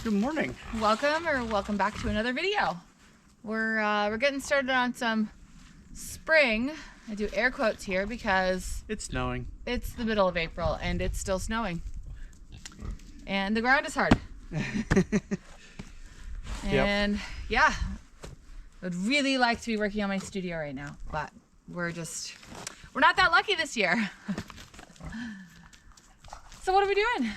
Good morning. Welcome back to another video. We're getting started on some spring. I do air quotes here because it's snowing. It's the middle of April and it's still snowing. And the ground is hard. And yeah, I'd really like to be working on my studio right now, but we're not that lucky this year. So what are we doing?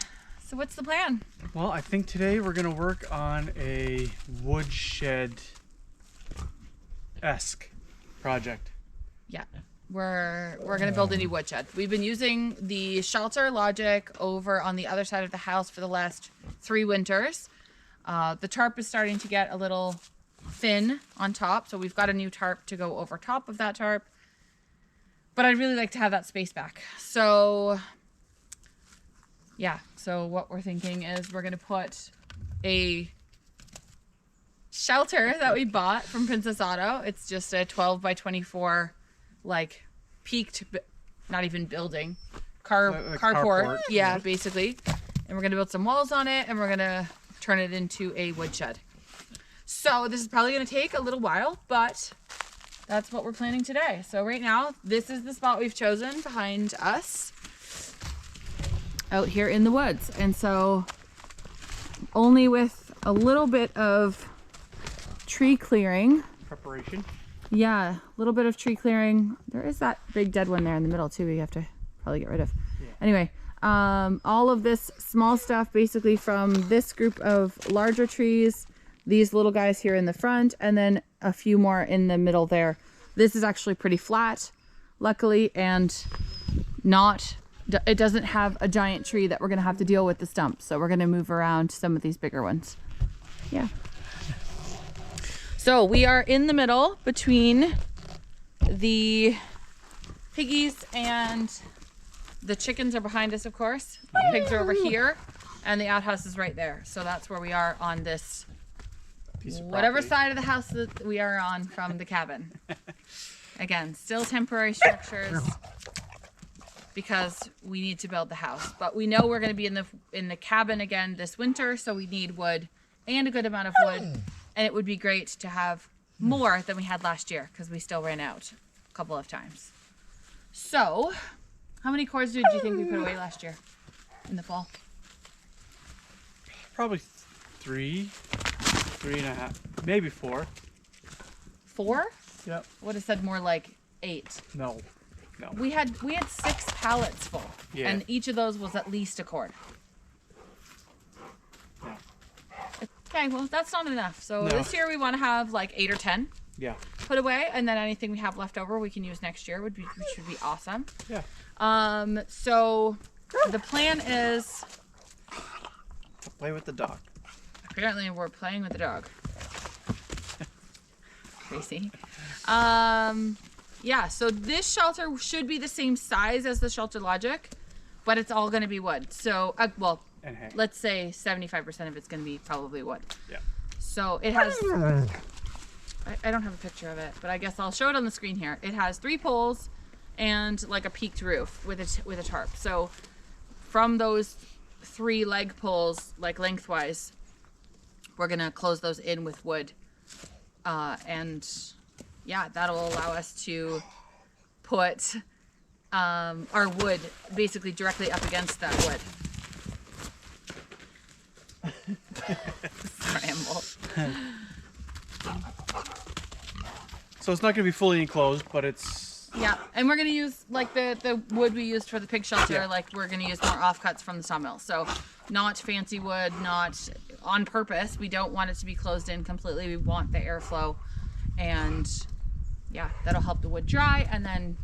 So what's the plan? Well, I think today we're gonna work on a woodshed-esque project. Yeah, we're gonna build a new woodshed. We've been using the shelter logic over on the other side of the house for the last 3 winters. The tarp is starting to get a little thin on top, so we've got a new tarp to go over top of that tarp. But I'd really like to have that space back. So yeah, so what we're thinking is we're gonna put a shelter that we bought from Princess Auto. It's just a 12 by 24, like peaked, not even building, carport. Yeah, basically. And we're gonna build some walls on it and we're gonna turn it into a woodshed. So this is probably gonna take a little while, but that's what we're planning today. So right now, this is the spot we've chosen behind us out here in the woods. And so only with a little bit of tree clearing. Preparation. Yeah, a little bit of tree clearing. There is that big dead one there in the middle too we have to probably get rid of. Yeah. Anyway, all of this small stuff basically from this group of larger trees, these little guys here in the front, and then a few more in the middle there. This is actually pretty flat, luckily, and it doesn't have a giant tree that we're gonna have to deal with the stumps. So we're gonna move around some of these bigger ones. Yeah. So we are in the middle between the piggies and the chickens are behind us, of course. The pigs are over here and the outhouse is right there. So that's where we are on this whatever side of the house that we are on from the cabin. Again, still temporary structures because we need to build the house. But we know we're going to be in the cabin again this winter, so we need wood and a good amount of wood. And it would be great to have more than we had last year because we still ran out a couple of times. So, how many cords did you think we put away last year in the fall? Probably 3 and a half, maybe 4. 4? Yep. Would have said more like 8. No. We had 6 pallets full, and each of those was at least a cord. Yeah. Okay, well that's not enough. So this year we want to have like 8 or 10. Yeah. Put away, and then anything we have left over we can use next year, which would be awesome. Yeah. So the plan is to play with the dog. Apparently we're playing with the dog. Crazy. Yeah, so this shelter should be the same size as the shelter logic, but it's all going to be wood. So, well, let's say 75% of it's going to be probably wood. Yeah. So it has, I don't have a picture of it, but I guess I'll show it on the screen here. It has 3 poles and like a peaked roof with a tarp. So from those 3 leg poles, like lengthwise, we're going to close those in with wood. And yeah, that'll allow us to put our wood basically directly up against that wood. Scramble. So it's not going to be fully enclosed, but it's... Yeah, and we're going to use like the wood we used for the pig shelter, like we're going to use more offcuts from the sawmill. So not fancy wood, not on purpose. We don't want it to be closed in completely. We want the airflow, and yeah, that'll help the wood dry. And then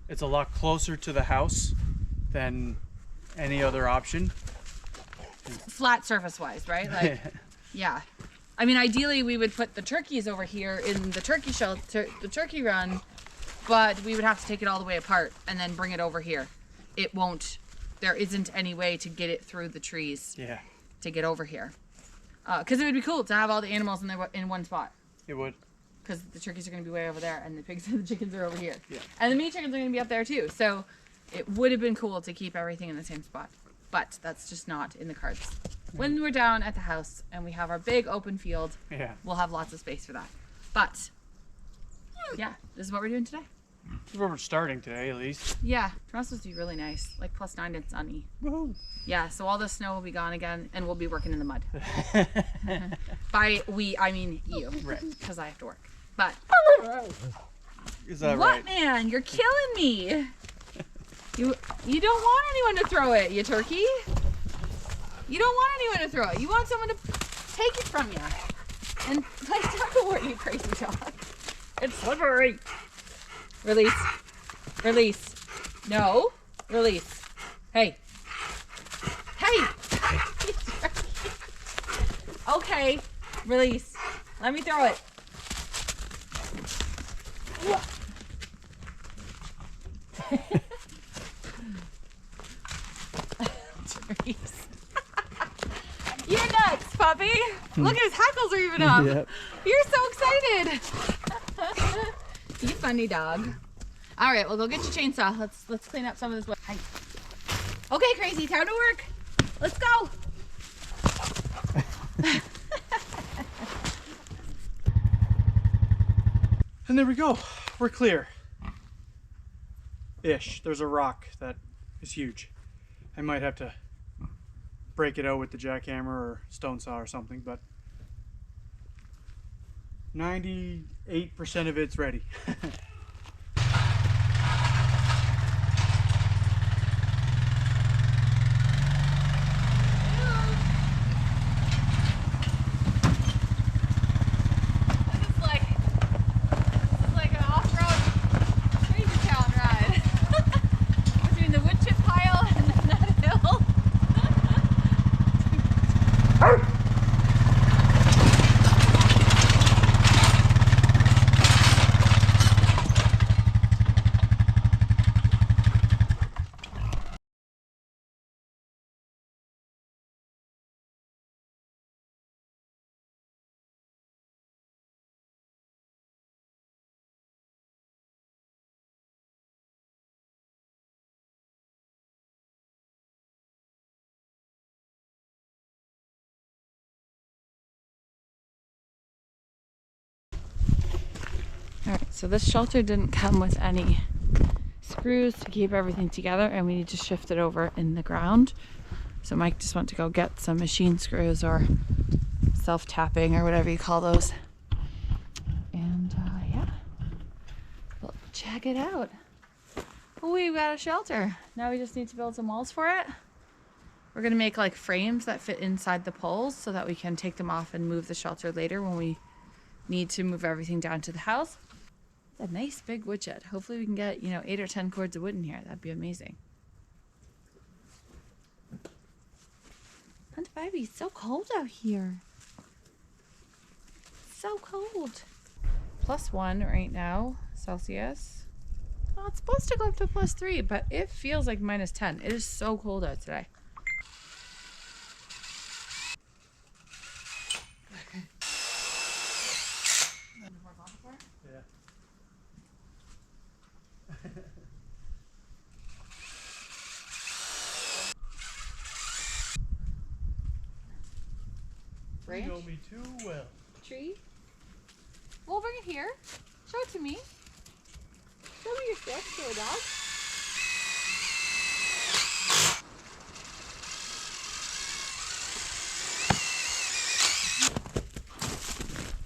it's a lot closer to the house than any other option. Flat surface wise, right? Like, yeah. I mean, ideally we would put the turkeys over here in the turkey shelter, the turkey run, but we would have to take it all the way apart and then bring it over here. It won't, there isn't any way to get it through the trees to get over here. Because it would be cool to have all the animals in one spot. It would. Because the turkeys are going to be way over there and the pigs and the chickens are over here. Yeah. And the meat chickens are going to be up there too. So it would have been cool to keep everything in the same spot. but that's just not in the cards. When we're down at the house and we have our big open field, Yeah. we'll have lots of space for that. But yeah, this is what we're doing today. This is where we're starting today, at least. Yeah, tomorrow's supposed to be really nice, like +9 and sunny. Woohoo! Yeah, so all the snow will be gone again, and we'll be working in the mud. By we, I mean you, Right. because I have to work. But Is that what, right? man? You're killing me. You don't want anyone to throw it, you turkey. You don't want anyone to throw it. You want someone to take it from you and play tug-of-war, you crazy dog. It's slippery. Release. Release. No. Release. Hey. Hey. Okay. Release. Let me throw it. Therese. You're nuts, puppy. Look at his hackles are even up. Yep. You're so excited. You funny dog. All right, well, go get your chainsaw. Let's clean up some of this wood. Hi. Okay, crazy, time to work. Let's go. And there we go. We're clear. Ish. There's a rock that is huge. I might have to break it out with the jackhammer or stone saw or something, but 98% of it's ready. All right, so this shelter didn't come with any screws to keep everything together, and we need to shift it over in the ground. So Mike just went to go get some machine screws or self-tapping or whatever you call those. And yeah, well, check it out. We've got a shelter. Now we just need to build some walls for it. We're gonna make like frames that fit inside the poles so that we can take them off and move the shelter later when we need to move everything down to the house. It's a nice big woodshed. Hopefully we can get, 8 or 10 cords of wood in here. That'd be amazing. Hunt baby, it's so cold out here. So cold. +1 right now, Celsius. Well, it's supposed to go up to +3, but it feels like -10. It is so cold out today. Yeah. You know me too well. Tree? Well, bring it here. Show it to me. Show me your stick, show a dog.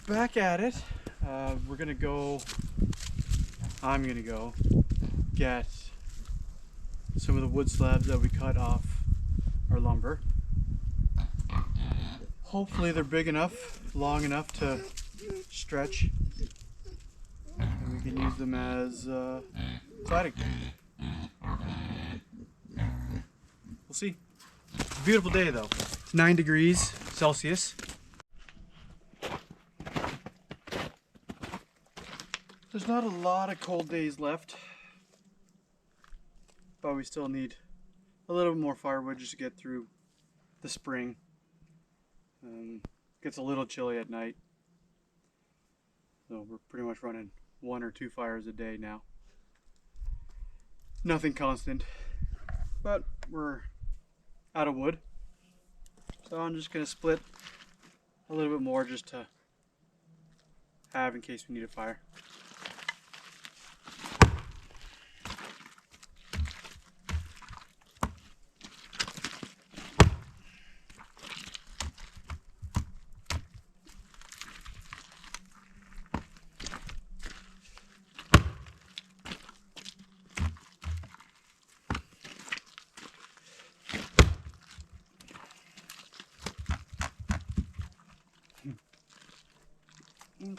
Back at it. I'm gonna go get some of the wood slabs that we cut off our lumber. Hopefully they're big enough, long enough to stretch, and we can use them as cladding. We'll see. It's a beautiful day though. It's 9 degrees Celsius. There's not a lot of cold days left, but we still need a little more firewood just to get through the spring. Gets a little chilly at night, so we're pretty much running 1 or 2 fires a day now. Nothing constant, but we're out of wood. So I'm just going to split a little bit more just to have in case we need a fire.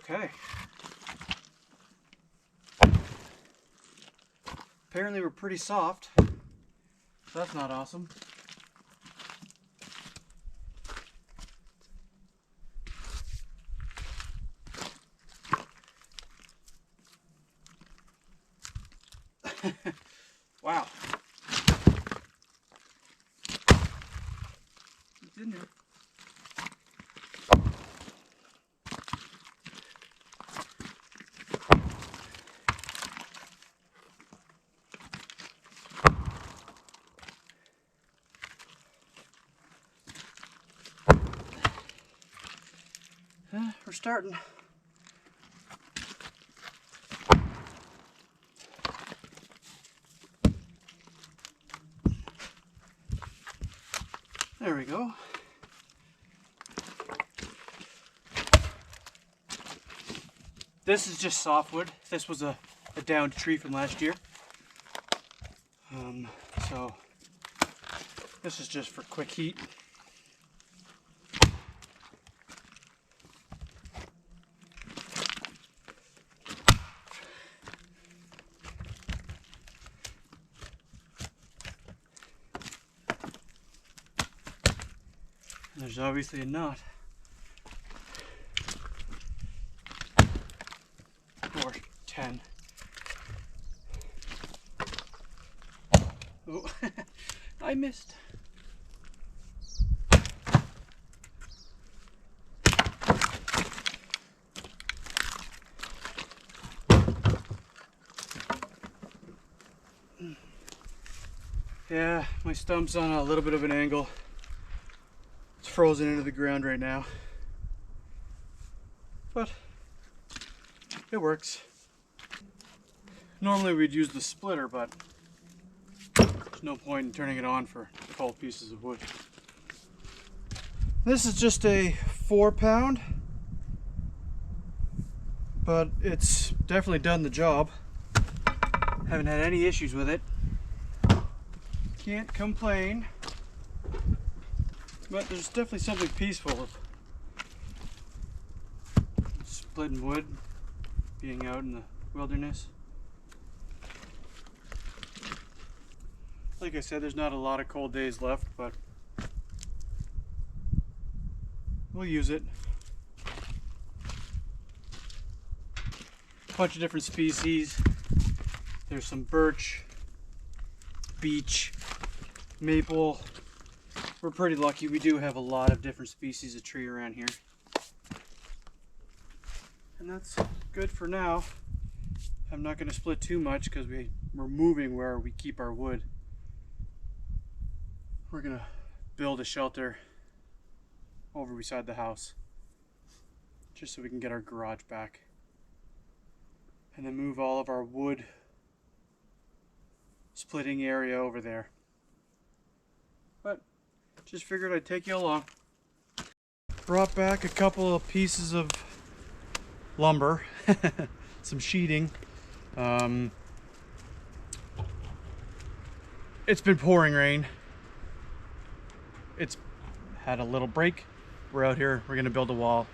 Okay. Apparently we're pretty soft. That's not awesome. Wow. It's in there. We're starting. There we go. This is just softwood. This was a downed tree from last year. So this is just for quick heat. There's obviously a knot. Or 10. Oh, I missed. Yeah, my stump's on a little bit of an angle. It's frozen into the ground right now. But it works. Normally we'd use the splitter, but there's no point in turning it on for cold pieces of wood. This is just a 4-pound, but it's definitely done the job. Haven't had any issues with it. Can't complain. But there's definitely something peaceful of splitting wood, being out in the wilderness. Like I said, there's not a lot of cold days left, but we'll use it. A bunch of different species. There's some birch, beech, maple. We're pretty lucky. We do have a lot of different species of tree around here. And that's good for now. I'm not going to split too much because we're moving where we keep our wood. We're going to build a shelter over beside the house just so we can get our garage back. And then move all of our wood splitting area over there. But just figured I'd take you along. Brought back a couple of pieces of lumber, some sheeting. It's been pouring rain. It's had a little break. We're out here, we're gonna build a wall,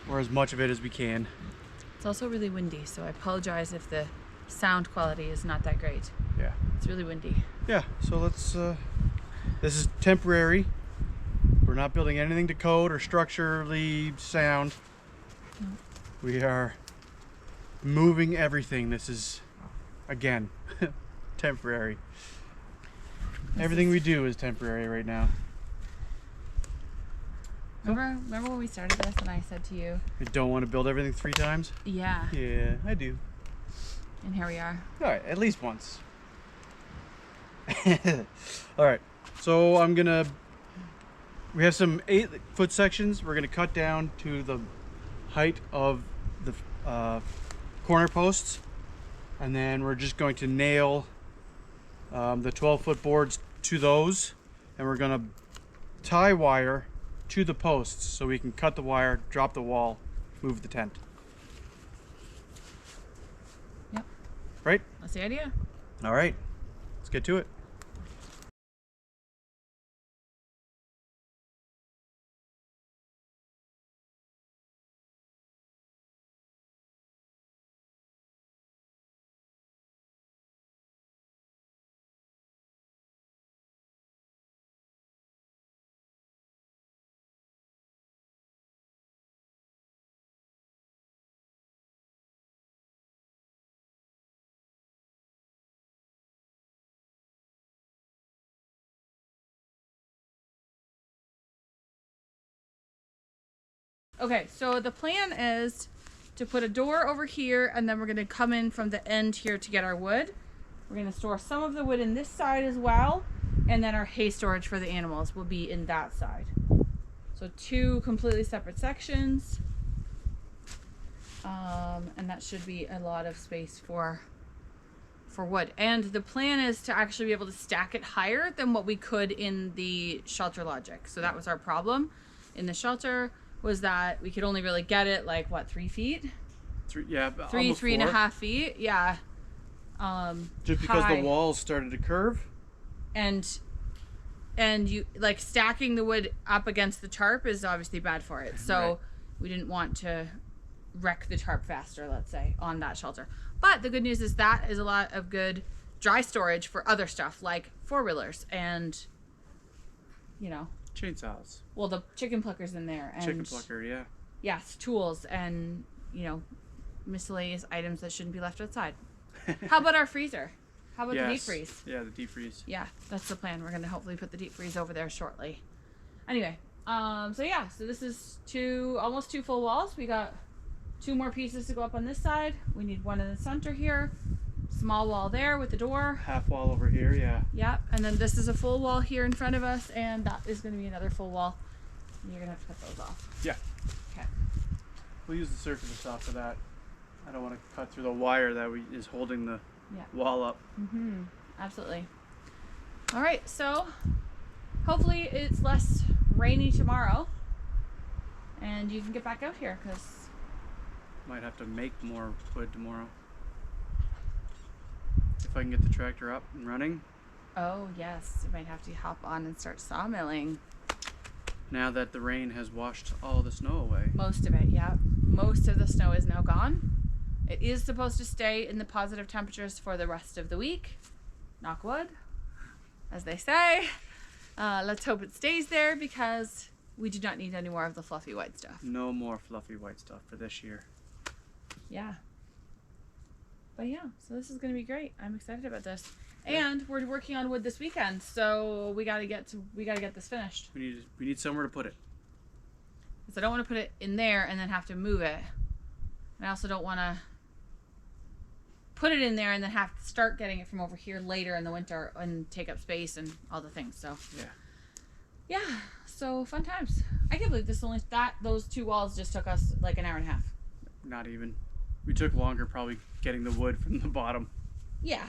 or as much of it as we can. It's also really windy, so I apologize if the sound quality is not that great. Yeah. It's really windy. Yeah, so let's, this is temporary. We're not building anything to code or structurally sound. No. We are moving everything. This is, again, temporary. Everything we do is temporary right now. Remember when we started this and I said to you, You don't want to build everything 3 times? yeah. Yeah, I do. And here we are. All right, at least once. All right, so we have some 8-foot sections. We're gonna cut down to the height of the corner posts, and then we're just going to nail the 12-foot boards to those, and we're gonna tie wire to the posts so we can cut the wire, drop the wall, move the tent. Yep. Right? That's the idea. All right, let's get to it. Okay, so the plan is to put a door over here, and then we're going to come in from the end here to get our wood. We're going to store some of the wood in this side as well, and then our hay storage for the animals will be in that side. So 2 completely separate sections, and that should be a lot of space for wood. And the plan is to actually be able to stack it higher than what we could in the shelter logic. So that was our problem in the shelter, was that we could only really get it like what, 3 feet? 3.5 feet. Yeah. Just because high. the walls started to curve. And you like stacking the wood up against the tarp is obviously bad for it. So Right. we didn't want to wreck the tarp faster, let's say, on that shelter. But the good news is that is a lot of good dry storage for other stuff like 4-wheelers and, you know, Chainsaws. well, the chicken pluckers in there, and Chicken plucker, yeah. yes, tools and, you know, miscellaneous items that shouldn't be left outside. How about our freezer? How about the deep freeze? Yeah, the deep freeze. Yeah, that's the plan. We're gonna hopefully put the deep freeze over there shortly. Anyway, so yeah, so this is almost 2 full walls. We got 2 more pieces to go up on this side. We need one in the center here. Small wall there with the door. Half wall over here, yeah. Yep, and then this is a full wall here in front of us, and that is going to be another full wall. And you're going to have to cut those off. Yeah. Okay. We'll use the surface off of that. I don't want to cut through the wire that is holding the Yeah. wall up. Mm-hmm. Absolutely. All right, so hopefully it's less rainy tomorrow, and you can get back out here, because Might have to make more wood tomorrow. If I can get the tractor up and running. oh yes, you might have to hop on and start sawmilling. Now that the rain has washed all the snow away. Most of it, yeah. Most of the snow is now gone. It is supposed to stay in the positive temperatures for the rest of the week. Knock wood, as they say. Let's hope it stays there, because we do not need any more of the fluffy white stuff. No more fluffy white stuff for this year. Yeah. But yeah, so this is going to be great. I'm excited about this. And we're working on wood this weekend, so we got to get this finished. We need somewhere to put it. Because I don't want to put it in there and then have to move it. And I also don't want to put it in there and then have to start getting it from over here later in the winter and take up space and all the things. So yeah, so fun times. I can't believe those 2 walls just took us like an hour and a half. Not even. We took longer probably getting the wood from the bottom. Yeah.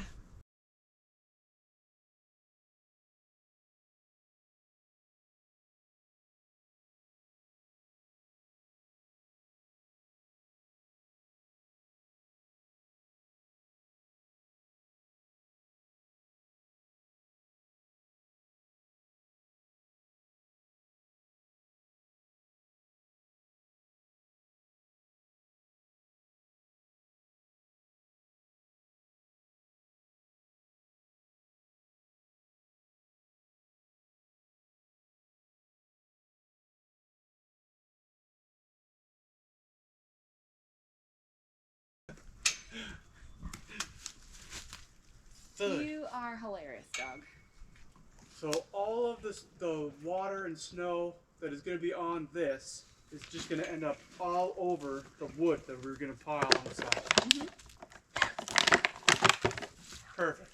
You are hilarious, dog. So all of the water and snow that is going to be on this is just going to end up all over the wood that we're going to pile on the side. Perfect.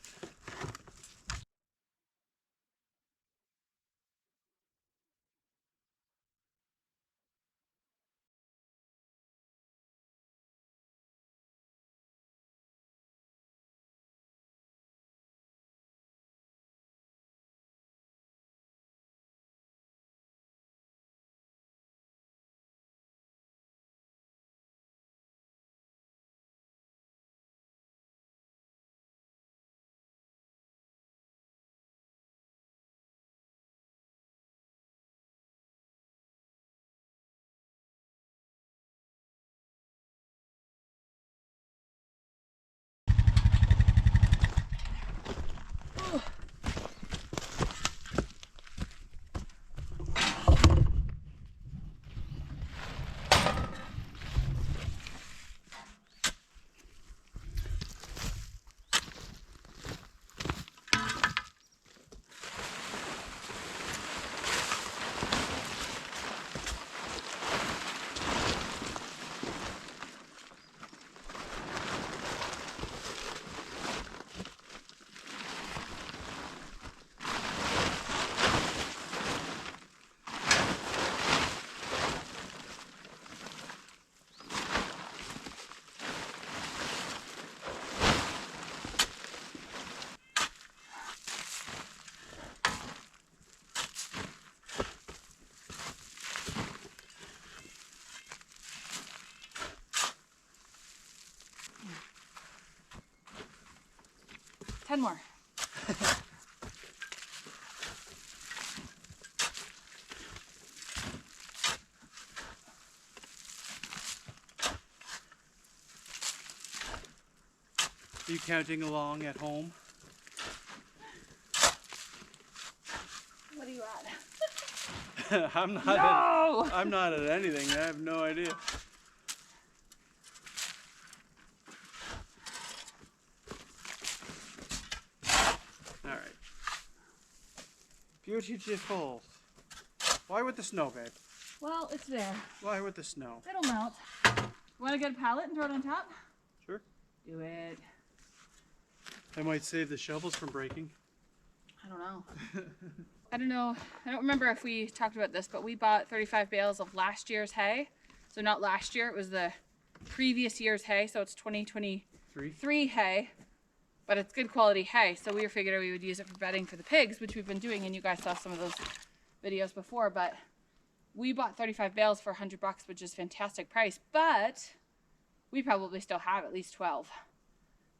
10 more. Are you counting along at home? What are you at? I'm not. No! I'm not at anything. I have no idea. All right. Beautiful. Why with the snow, babe? Well, it's there. Why with the snow? It'll melt. You want to get a pallet and throw it on top? Sure. Do it. I might save the shovels from breaking. I don't know. I don't know. I don't remember if we talked about this, but we bought 35 bales of last year's hay. So not last year, it was the previous year's hay. So it's 2023 hay, but it's good quality hay. So we figured we would use it for bedding for the pigs, which we've been doing. And you guys saw some of those videos before, but we bought 35 bales for $100, which is a fantastic price, but we probably still have at least 12,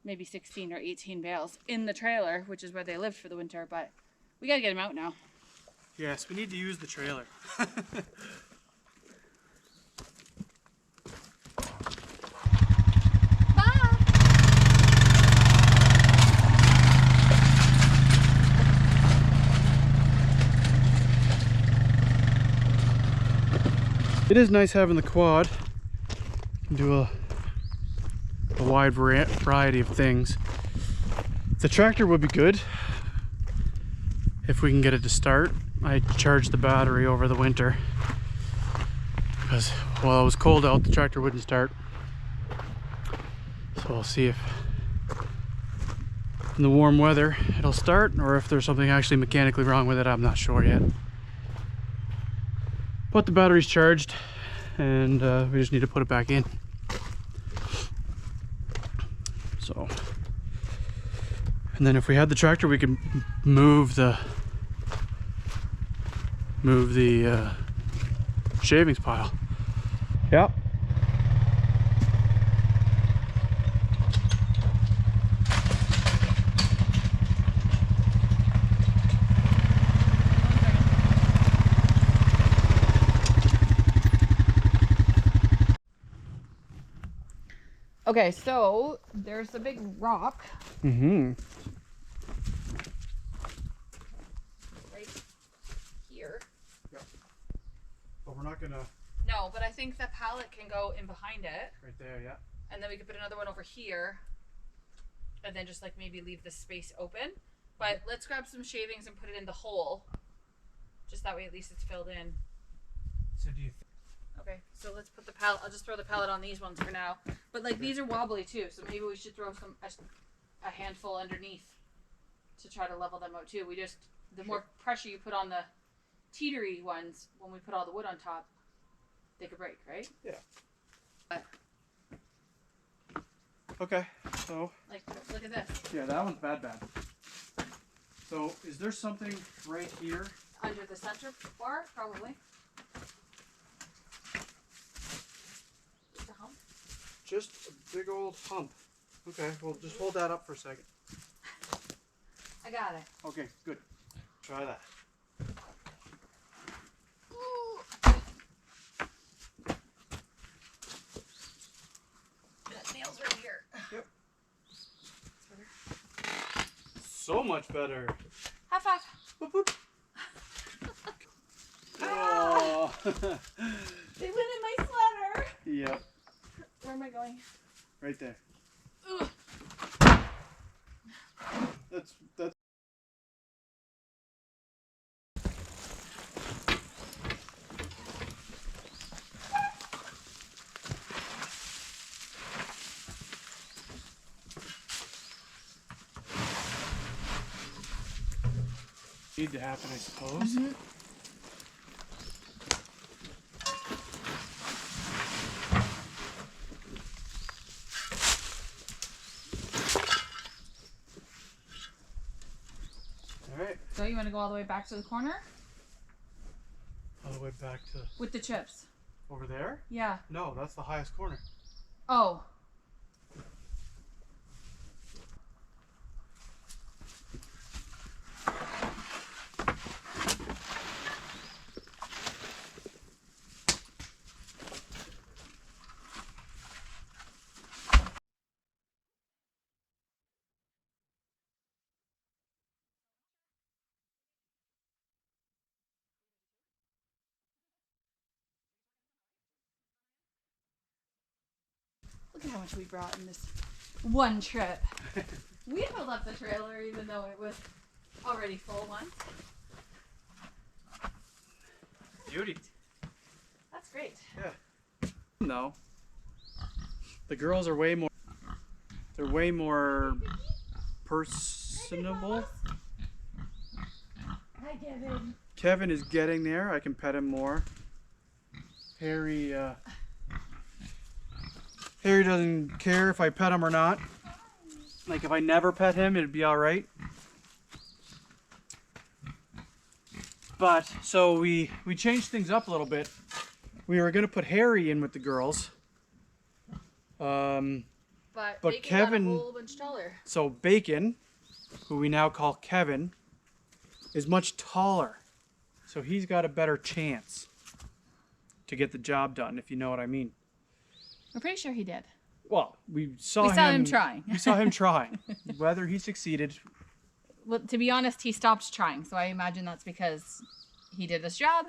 maybe 16 or 18 bales in the trailer, which is where they lived for the winter, but we gotta get them out now. Yes, we need to use the trailer. It is nice having the quad. You can do a wide variety of things. The tractor would be good if we can get it to start. I charged the battery over the winter because while it was cold out, the tractor wouldn't start. So we'll see if in the warm weather it'll start, or if there's something actually mechanically wrong with it. I'm not sure yet. But the battery's charged and we just need to put it back in. So, and then if we had the tractor, we could move the shavings pile. Yep. Okay, so there's a big rock. Mm-hmm. Right here. Yep. But we're not gonna. No, but I think the pallet can go in behind it. Right there, yeah. And then we could put another one over here. And then just like maybe leave this space open. But let's grab some shavings and put it in the hole. Just that way at least it's filled in. So do you Okay, so let's put the pallet. I'll just throw the pallet on these ones for now. But like these are wobbly too, so maybe we should throw a handful underneath to try to level them out too. We just the more pressure you put on the teetery ones when we put all the wood on top, they could break, right? Yeah. But, Okay, so like look at this. yeah, that one's bad. So is there something right here? Under the center bar, probably. Just a hump. Just a big old hump. Okay, well just hold that up for a second. I got it. Okay, good. Try that. That nail's right here. Yep. So much better. High five. Boop, boop. Oh. They went in my sweater. Yep. Where am I going? Right there. Ugh. That's need to happen, I suppose. Mm-hmm. Alright. So you want to go all the way back to the corner? All the way back to With the chips. over there? Yeah. No, that's the highest corner. Oh. Look at how much we brought in this one trip. We filled up the trailer even though it was already full once. Beauty. That's great. Yeah. No. The girls are way more. They're way more personable. Hi, Kevin. Kevin is getting there. I can pet him more. Harry doesn't care if I pet him or not. Like if I never pet him, it'd be all right. But so we changed things up a little bit. We were gonna put Harry in with the girls. But Kevin got a whole bunch taller. So Bacon, who we now call Kevin, is much taller. So he's got a better chance to get the job done, if you know what I mean. I'm pretty sure he did. Well, we saw him trying. We saw him trying. Whether he succeeded. Well, to be honest, he stopped trying. So I imagine that's because he did his job.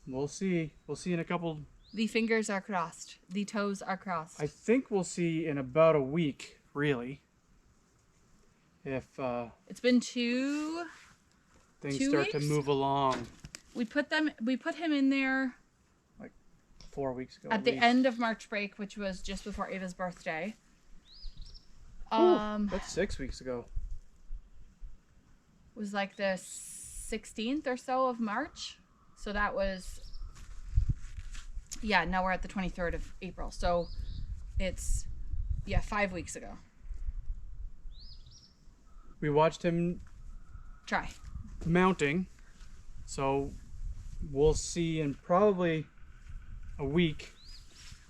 We'll see. We'll see in a couple. The fingers are crossed. The toes are crossed. I think we'll see in about a week, really. If it's been things start to move along. We put him in there 4 weeks ago. At the end of March break, which was just before Ava's birthday. Ooh, that's 6 weeks ago. Was like the 16th or so of March. So that was, yeah, now we're at the 23rd of April. So it's, 5 weeks ago. We watched him try mounting. So we'll see in probably a week.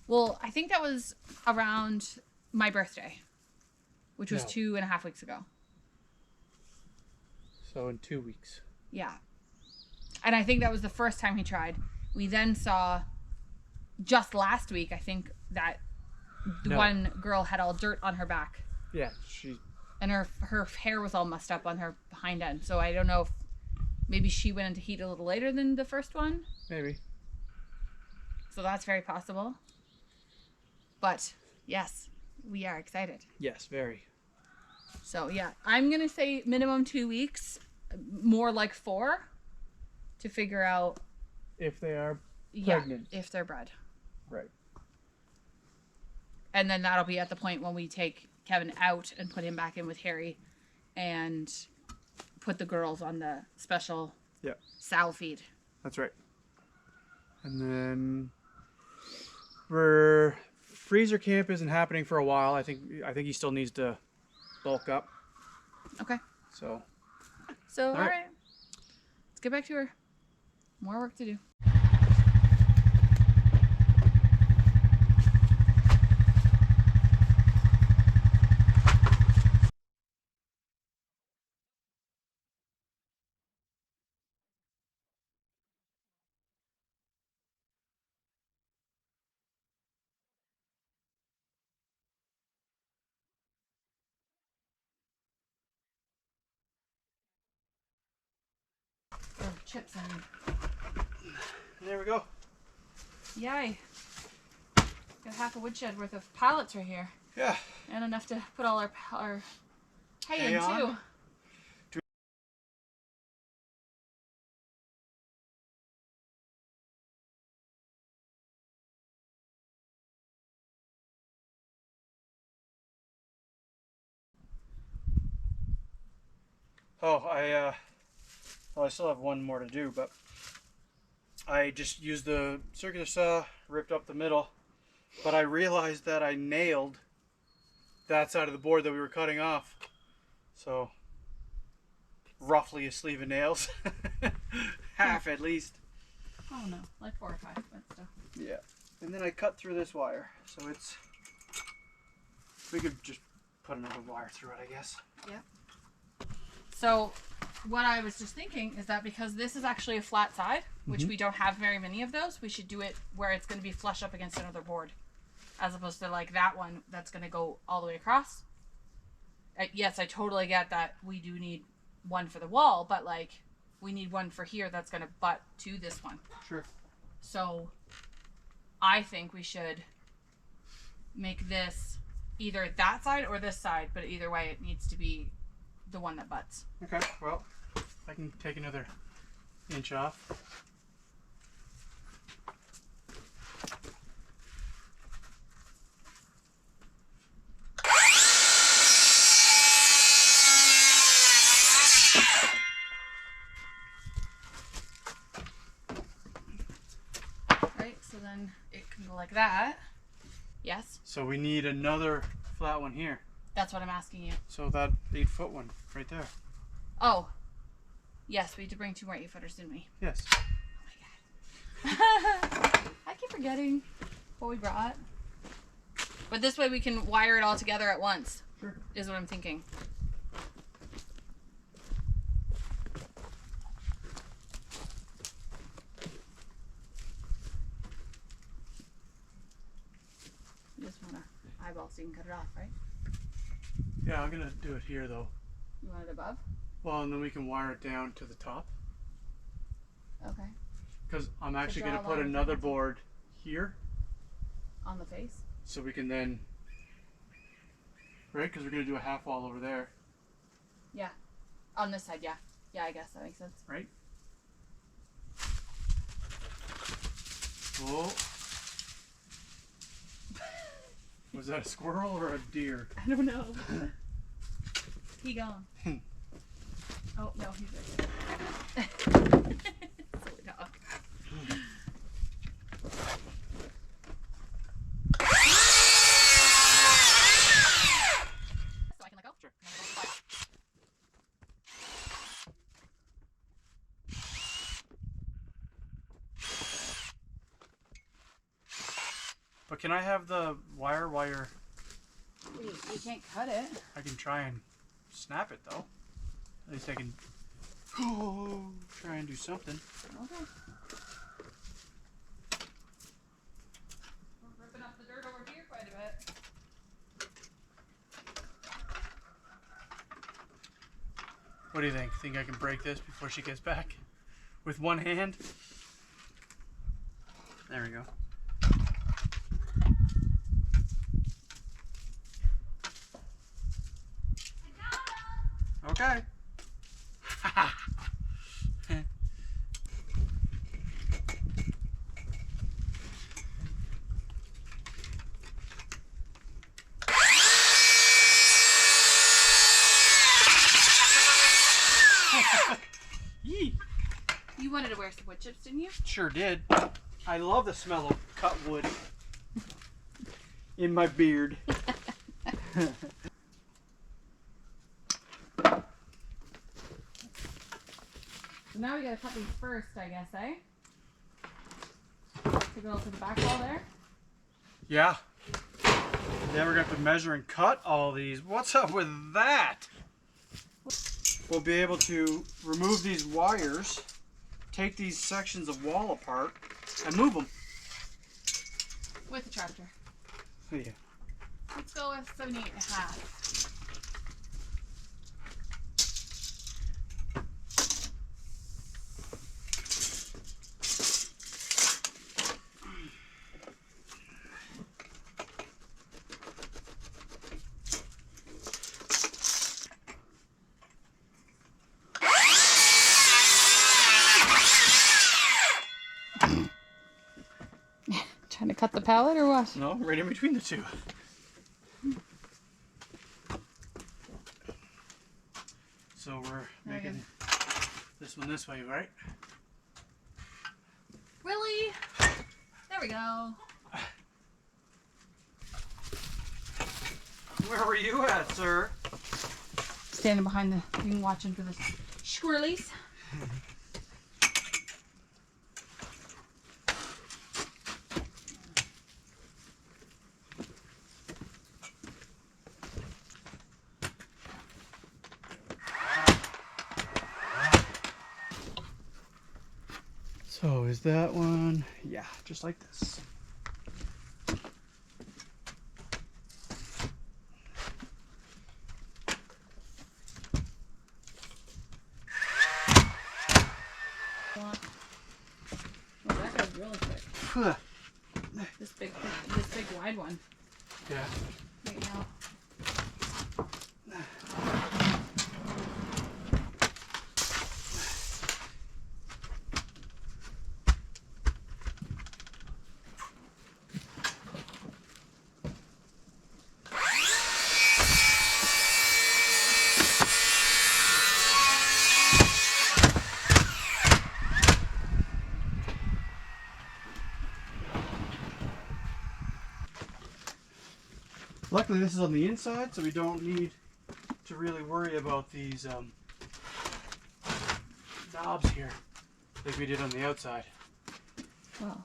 Well, I think that was around my birthday, which was 2.5 weeks ago. So in 2 weeks. Yeah. And I think that was the first time he tried. We then saw just last week, I think, that the one girl had all dirt on her back. Yeah, and her hair was all mussed up on her behind end. So I don't know if maybe she went into heat a little later than the first one. Maybe. So that's very possible. But yes, we are excited. Yes, very. So yeah, I'm going to say minimum 2 weeks, more like 4 to figure out if they are pregnant. Yeah, if they're bred. Right. And then that'll be at the point when we take Kevin out and put him back in with Harry and put the girls on the special sow feed. That's right. And then freezer camp isn't happening for a while. I think he still needs to bulk up. Okay. So all right. Let's get back to her. More work to do. Chips in. There we go. Yay. Got half a woodshed worth of pallets right here. Yeah. And enough to put all our hay in too. I still have one more to do, but I just used the circular saw, ripped up the middle, but I realized that I nailed that side of the board that we were cutting off. So, roughly a sleeve of nails. Half at least. Oh no, like 4 or 5, but still. Yeah. And then I cut through this wire, so we could just put another wire through it, I guess. Yeah. So what I was just thinking is that because this is actually a flat side, which we don't have very many of those, we should do it where it's going to be flush up against another board, as opposed to like that one that's going to go all the way across. Yes, I totally get that we do need one for the wall, but like we need one for here that's going to butt to this one. Sure. So I think we should make this either that side or this side, but either way it needs to be the one that butts. Okay, well, I can take another inch off. Right, so then it can go like that. Yes? So we need another flat one here. That's what I'm asking you. So that 8-foot one right there. Oh. Yes, we had to bring 2 more 8-footers, didn't we? Yes. Oh my god. I keep forgetting what we brought. But this way we can wire it all together at once. Sure. Is what I'm thinking. You just want to eyeball so you can cut it off, right? Yeah, I'm gonna do it here though. You want it above? Well, and then we can wire it down to the top. Okay. Because I'm actually draw gonna a put line another from- board here, On the face? so we can then, right? Because we're gonna do a half wall over there, Yeah. On this side, yeah. Yeah, I guess that makes sense. right? Oh. Was that a squirrel or a deer? I don't know. He gone. Oh, no, he's right there. Silly dog. So I can let go? Sure. But can I have the wire while you're... You can't cut it. I can try and snap it though. At least I can try and do something. Okay. We're ripping up the dirt over here quite a bit. What do you think? Think I can break this before she gets back? With one hand? There we go. Okay. Yee. You wanted to wear some wood chips, didn't you? Sure did. I love the smell of cut wood in my beard. So now we gotta cut these first, I guess, eh? To go to the back wall there. Yeah. Then we're going to have to measure and cut all these. What's up with that? We'll be able to remove these wires, take these sections of wall apart, and move them. With the tractor. Yeah. Let's go with 78.5. Trying to cut the pallet or what? No, right in between the two. So we're making this one this way, right? Really? There we go. Where were you at, sir? Standing behind the thing watching for the squirrelies. So is that one? Yeah, just like this. Oh, that goes really quick. This big wide one. Yeah. right now. Luckily this is on the inside, so we don't need to really worry about these knobs here like we did on the outside. Well,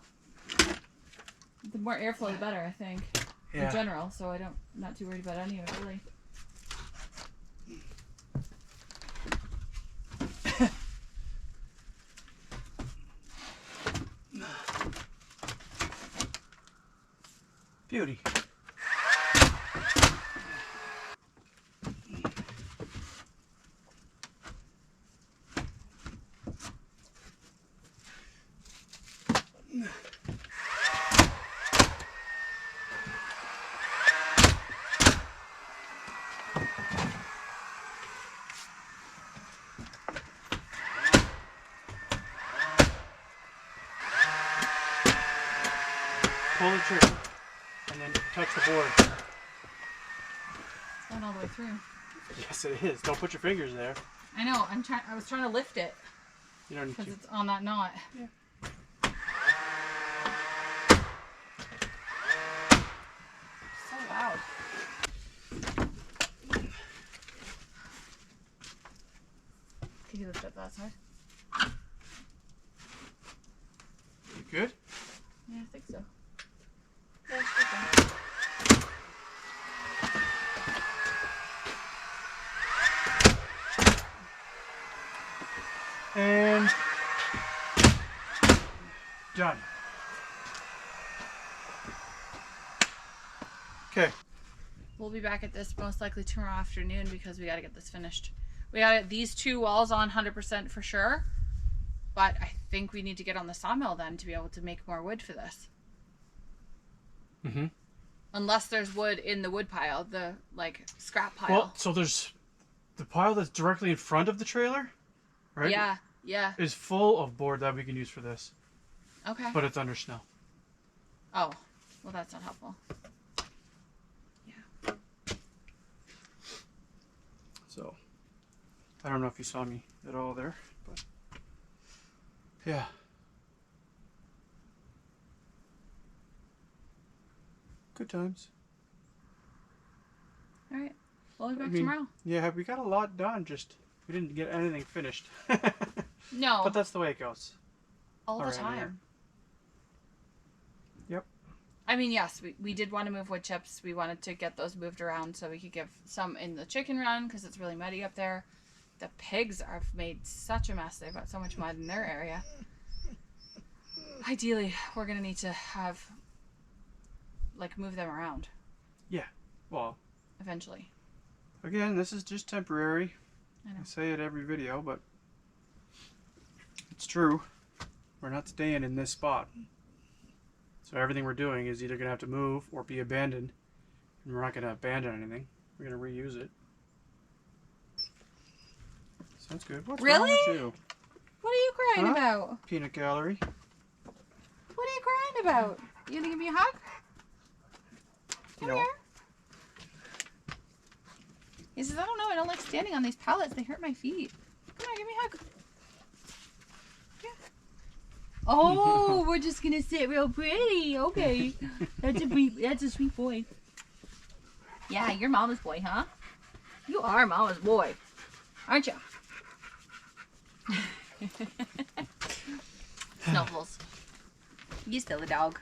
the more airflow the better, I think. Yeah. In general, so I'm not too worried about any of it really. Beauty. Pull the trigger and then touch the board. It's going all the way through. Yes, it is. Don't put your fingers there. I know. I was trying to lift it You don't need because to. it's on that knot. Yeah. So loud. Can you lift up that side? You good? Yeah, I think so. Yeah, it's good then. And done. Okay. We'll be back at this most likely tomorrow afternoon because we got to get this finished. We got to get these two walls on 100% for sure. But I think we need to get on the sawmill then to be able to make more wood for this. Mm-hmm. Unless there's wood in the wood pile, the like scrap pile. Well, so there's the pile that's directly in front of the trailer, right? Yeah, yeah. Is full of board that we can use for this, Okay. but it's under snow. Oh, well that's not helpful. Yeah. So, I don't know if you saw me at all there, but yeah. Good times. All right. We'll be back I mean, tomorrow. Yeah, we got a lot done, just we didn't get anything finished. No. But that's the way it goes. all the around here. time. Yep. I mean, yes, we did want to move wood chips. We wanted to get those moved around so we could give some in the chicken run because it's really muddy up there. The pigs have made such a mess. They've got so much mud in their area. Ideally, we're going to need to have, like, move them around Yeah. Well, eventually. again, this is just temporary. I know. I say it every video, but it's true. We're not staying in this spot. So everything we're doing is either going to have to move or be abandoned. And we're not going to abandon anything. We're going to reuse it. Sounds good. What's wrong Really? with you? What are you crying Huh? about? Peanut gallery. What are you crying about? You gonna give me a hug? Come You know, here. He says, I don't know. I don't like standing on these pallets. They hurt my feet. Come on, give me a hug. Yeah. Oh, we're just gonna sit real pretty. Okay. That's a sweet boy. Yeah, you're mama's boy, huh? You are mama's boy, aren't you? Snuffles. You still a dog.